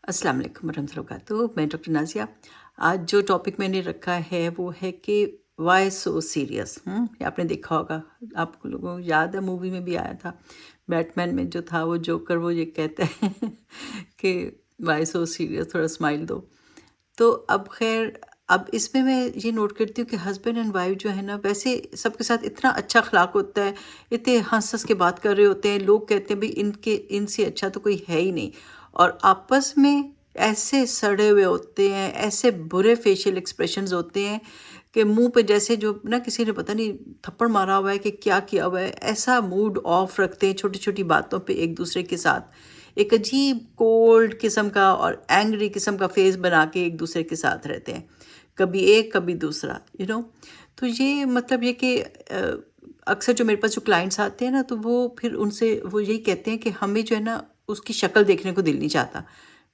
अस्सलाम वालेकुम वरहमतुल्लाहि वबरकातुहू। मैं डॉक्टर नाज़िया। आज जो टॉपिक मैंने रखा है वो है कि वाई सो सीरियस। ये आपने देखा होगा, आप लोगों को याद है मूवी में भी आया था, बैटमैन में जो था वो जोकर, वो ये कहता है कि वाई सो सीरियस, थोड़ा स्माइल दो। तो अब खैर, अब इसमें मैं ये नोट करती हूँ कि हस्बैंड एंड वाइफ जो है ना, वैसे सबके साथ इतना अच्छा अखलाक होता है, इतने हंस हंस के बात कर रहे होते हैं, लोग कहते हैं भाई इनके इनसे अच्छा तो कोई है ही नहीं, और आपस में ऐसे सड़े हुए होते हैं, ऐसे बुरे फेशियल एक्सप्रेशंस होते हैं कि मुंह पे जैसे जो ना किसी ने पता नहीं थप्पड़ मारा हुआ है कि क्या किया हुआ है, ऐसा मूड ऑफ रखते हैं छोटी छोटी बातों पे एक दूसरे के साथ, एक अजीब कोल्ड किस्म का और एंग्री किस्म का फेस बना के एक दूसरे के साथ रहते हैं, कभी एक कभी दूसरा, तो ये मतलब ये कि अक्सर जो मेरे पास जो क्लाइंट्स आते हैं ना, तो वो फिर उनसे वो यही कहते हैं कि हमें जो है ना उसकी शक्ल देखने को दिल नहीं चाहता।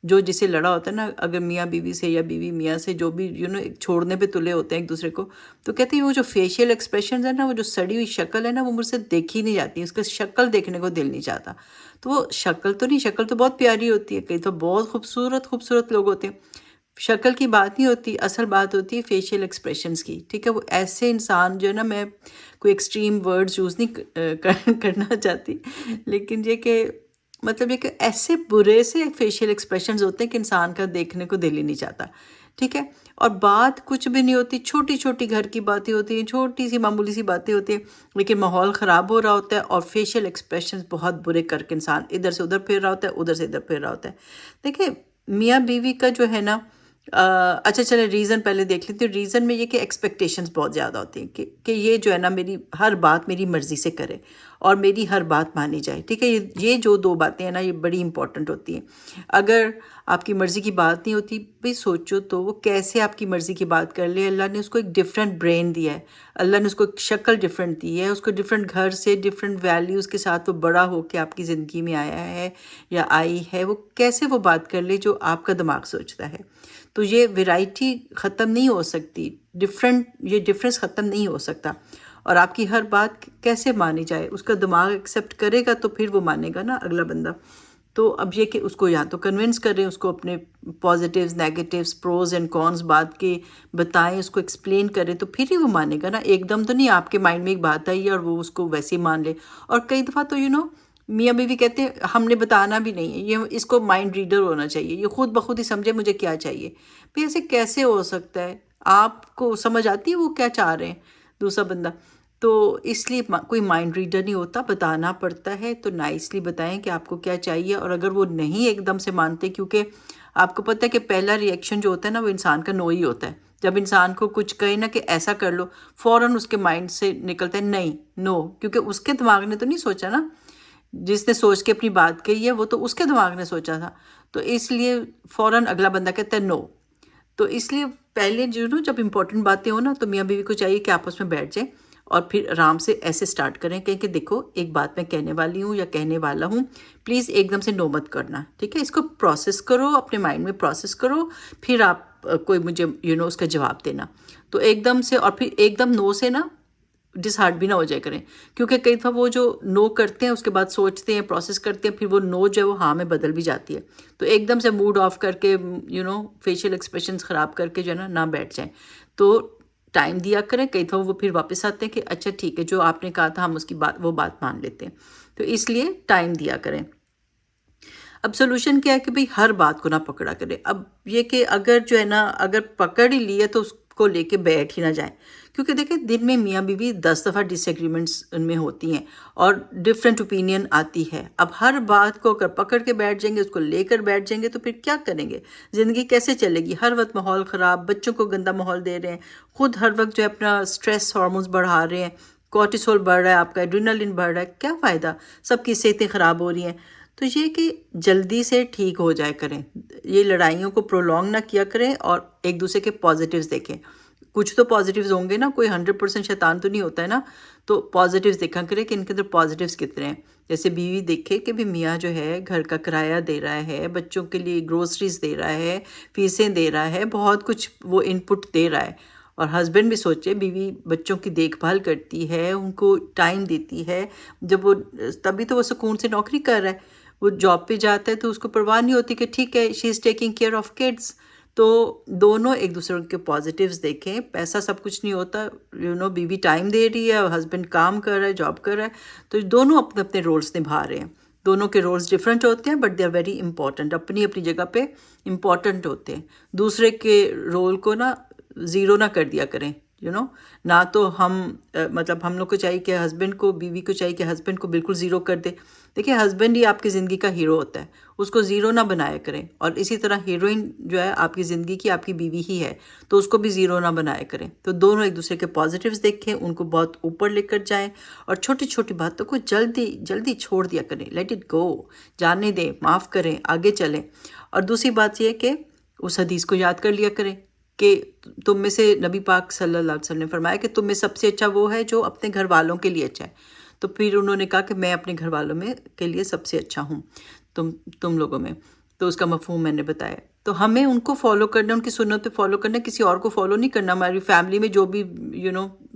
जो जिसे लड़ा होता है ना, अगर मियाँ बीवी से या बीवी मियाँ से, जो भी छोड़ने पे तुले होते हैं एक दूसरे को, तो कहते हैं वो जो फेशियल एक्सप्रेशन है ना, वो जो सड़ी हुई शक्ल है ना, वो मुझसे देखी नहीं जाती, उसका शक्ल देखने को दिल नहीं चाहता। तो वो शक्ल तो नहीं, शक्ल तो बहुत प्यारी होती है, कई तो बहुत खूबसूरत खूबसूरत लोग होते हैं, शक्ल की बात नहीं होती, असल बात होती है फेशियल एक्सप्रेशंस की। ठीक है, वो ऐसे इंसान जो है ना, मैं कोई एक्सट्रीम वर्ड्स यूज़ नहीं करना चाहती, लेकिन ये कि मतलब ये कि ऐसे बुरे से फेशियल एक्सप्रेशंस होते हैं कि इंसान का देखने को दिल ही नहीं चाहता। ठीक है, और बात कुछ भी नहीं होती, छोटी छोटी घर की बातें होती हैं, छोटी सी मामूली सी बातें होती हैं, लेकिन माहौल ख़राब हो रहा होता है और फेशियल एक्सप्रेशंस बहुत बुरे करके इंसान इधर से उधर फिर रहा होता है, उधर से इधर फिर रहा होता है। देखिए, मियाँ बीवी का जो है ना, अच्छा चले रीज़न पहले देख लेते हैं। रीज़न में ये कि एक्सपेक्टेशंस बहुत ज़्यादा होती हैं कि ये जो है ना मेरी हर बात मेरी मर्ज़ी से करे और मेरी हर बात मानी जाए। ठीक है, ये जो दो बातें हैं ना, ये बड़ी इंपॉर्टेंट होती हैं। अगर आपकी मर्ज़ी की बात नहीं होती, भाई सोचो तो वो कैसे आपकी मर्ज़ी की बात कर ले। अल्लाह ने उसको एक डिफरेंट ब्रेन दिया है, अल्लाह ने उसको एक शक्ल डिफरेंट दी है, उसको डिफरेंट घर से डिफरेंट वैल्यूज़ के साथ वो बड़ा होके आपकी ज़िंदगी में आया है या आई है, वो कैसे वो बात कर ले जो आपका दिमाग सोचता है। तो ये वैरायटी ख़त्म नहीं हो सकती, ये डिफरेंस ख़त्म नहीं हो सकता, और आपकी हर बात कैसे मानी जाए, उसका दिमाग एक्सेप्ट करेगा तो फिर वो मानेगा ना अगला बंदा। तो अब ये कि उसको या तो कन्विंस करें, उसको अपने positives negatives pros and cons बात के बताएं, उसको एक्सप्लेन करें, तो फिर ही वो मानेगा ना। एकदम तो नहीं आपके माइंड में एक बात आई है और वो उसको वैसे ही मान ले। और कई दफ़ा तो मियाँ बीवी कहते हैं हमने बताना भी नहीं है, ये इसको माइंड रीडर होना चाहिए, ये खुद ब खुद ही समझे मुझे क्या चाहिए। भाई ऐसे कैसे हो सकता है? आपको समझ आती है वो क्या चाह रहे हैं दूसरा बंदा? तो इसलिए कोई माइंड रीडर नहीं होता, बताना पड़ता है, तो नाइसली बताएं कि आपको क्या चाहिए। और अगर वो नहीं एकदम से मानते, क्योंकि आपको पता है कि पहला रिएक्शन जो होता है ना, वो इंसान का नो ही होता है। जब इंसान को कुछ कहे ना कि ऐसा कर लो, फौरन उसके माइंड से निकलता है नहीं, नो, क्योंकि उसके दिमाग ने तो नहीं सोचा ना। जिसने सोच के अपनी बात कही है वो तो उसके दिमाग ने सोचा था, तो इसलिए फौरन अगला बंदा कहता है नो। तो इसलिए पहले जब इम्पोर्टेंट बातें हो ना, तो मियाँ बीवी को चाहिए कि आपस में बैठ जाएं और फिर आराम से ऐसे स्टार्ट करें कि देखो एक बात मैं कहने वाली हूँ या कहने वाला हूँ, प्लीज़ एकदम से नो मत करना। ठीक है, इसको प्रोसेस करो, अपने माइंड में प्रोसेस करो, फिर आप कोई मुझे उसका जवाब देना। तो एकदम से, और फिर एकदम नो से ना डिसहार्ट भी ना हो जाए करें, क्योंकि कई दफ़ा वो जो नो करते हैं उसके बाद सोचते हैं, प्रोसेस करते हैं, फिर वो नो जो है वो हाँ में बदल भी जाती है। तो एकदम से मूड ऑफ करके फेशियल एक्सप्रेशंस ख़राब करके जो है ना बैठ जाएं। तो टाइम दिया करें, कई दफ़ा वो फिर वापस आते हैं कि अच्छा ठीक है, जो आपने कहा था हम उसकी बात मान लेते हैं। तो इसलिए टाइम दिया करें। अब सोल्यूशन क्या है कि भाई हर बात को ना पकड़ा करें। अब ये कि अगर जो है ना, अगर पकड़ ही ली है तो उसको लेके बैठ ही ना जाए, क्योंकि देखिए दिन में मियाँ बीवी 10 दफ़ा डिसएग्रीमेंट्स उनमें होती हैं और डिफरेंट ओपिनियन आती है। अब हर बात को अगर पकड़ के बैठ जाएंगे, उसको लेकर बैठ जाएंगे, तो फिर क्या करेंगे? ज़िंदगी कैसे चलेगी? हर वक्त माहौल ख़राब, बच्चों को गंदा माहौल दे रहे हैं, खुद हर वक्त जो है अपना स्ट्रेस हार्मोन्स बढ़ा रहे हैं, कॉर्टिसोल बढ़ रहा है, आपका एड्रेनलिन बढ़ रहा है, क्या फ़ायदा? सबकी सेहतें ख़राब हो रही हैं। तो ये कि जल्दी से ठीक हो जाए करें, ये लड़ाइयों को प्रोलॉन्ग ना किया करें और एक दूसरे के पॉजिटिव्स देखें। कुछ तो पॉजिटिव्स होंगे ना, कोई 100% शैतान तो नहीं होता है ना, तो पॉजिटिव्स देखा करें कि इनके अंदर पॉजिटिव्स कितने हैं। जैसे बीवी देखे कि भी मियाँ जो है घर का किराया दे रहा है, बच्चों के लिए ग्रोसरीज दे रहा है, फीसें दे रहा है, बहुत कुछ वो इनपुट दे रहा है। और हस्बैंड भी सोचे बीवी बच्चों की देखभाल करती है, उनको टाइम देती है, जब वो तभी तो वो सुकून से नौकरी कर रहा है। وہ جاب پہ جاتا ہے تو اس کو پرواہ نہیں ہوتی کہ ٹھیک ہے she is taking care of kids. تو دونوں ایک دوسرے کے پازیٹیوز دیکھیں. پیسہ سب کچھ نہیں ہوتا، بیوی ٹائم دے رہی ہے، ہسبینڈ کام کر رہا ہے، جاب کر رہا ہے، تو دونوں اپنے اپنے رولس نبھا رہے ہیں. دونوں کے رولس ڈفرینٹ ہوتے ہیں but they are very important, اپنی اپنی جگہ پہ امپورٹنٹ ہوتے ہیں. دوسرے کے رول کو نا زیرو نہ کر دیا کریں. نہ تو ہم مطلب ہم لوگ کو چاہیے کہ ہسبینڈ کو، بیوی کو چاہیے کہ ہسبینڈ کو بالکل زیرو کر دے. دیکھیں ہسبینڈ ہی آپ کی زندگی کا ہیرو ہوتا ہے، اس کو زیرو نہ بنایا کریں. اور اسی طرح ہیروئن جو ہے آپ کی زندگی کی آپ کی بیوی ہی ہے، تو اس کو بھی زیرو نہ بنایا کریں. تو دونوں ایک دوسرے کے پازیٹیوز دیکھیں، ان کو بہت اوپر لے کر جائیں، اور چھوٹی چھوٹی باتوں کو جلدی جلدی چھوڑ دیا کریں. لیٹ اٹ گو، جانے دیں، معاف کریں، آگے چلیں. اور دوسری بات یہ کہ اس حدیث کو یاد کر لیا کریں کہ تم میں سے، نبی پاک صلی اللہ علیہ وسلم نے فرمایا کہ تم میں سب سے اچھا وہ ہے جو اپنے گھر والوں کے لیے اچھا ہے. تو پھر انہوں نے کہا کہ میں اپنے گھر والوں میں کے لیے سب سے اچھا ہوں تم لوگوں میں. تو اس کا مفہوم میں نے بتایا. تو ہمیں ان کو فالو کرنا، ان کی سنت پہ فالو کرنا، کسی اور کو فالو نہیں کرنا. ہماری فیملی میں جو بھی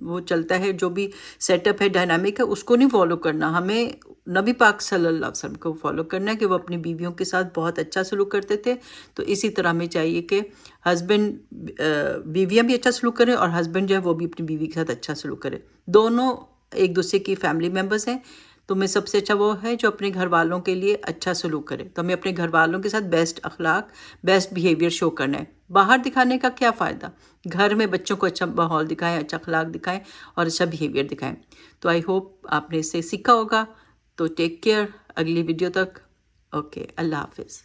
وہ چلتا ہے، جو بھی سیٹ اپ ہے، ڈائنامک ہے، اس کو نہیں فالو کرنا. ہمیں نبی پاک صلی اللہ علیہ وسلم کو فالو کرنا ہے کہ وہ اپنی بیویوں کے ساتھ بہت اچھا سلوک کرتے تھے. تو اسی طرح ہمیں چاہیے کہ ہسبینڈ بیویاں بھی اچھا سلوک کریں، اور ہسبینڈ جو ہے وہ بھی اپنی بیوی کے ساتھ اچھا سلوک کرے. دونوں ایک دوسرے کی فیملی ممبرس ہیں. تو میں سب سے اچھا وہ ہے جو اپنے گھر والوں کے لیے اچھا سلوک کرے. تو ہمیں اپنے گھر والوں کے ساتھ بیسٹ اخلاق، بیسٹ بیہیویئر شو کرنا ہے. باہر دکھانے کا کیا فائدہ؟ گھر میں بچوں کو اچھا ماحول دکھائیں، اچھا اخلاق دکھائیں، اور اچھا بیہیویئر دکھائیں. تو آئی ہوپ آپ نے اس سے سیکھا ہوگا. تو ٹیک کیئر، اگلی ویڈیو تک. اوکے، اللہ حافظ.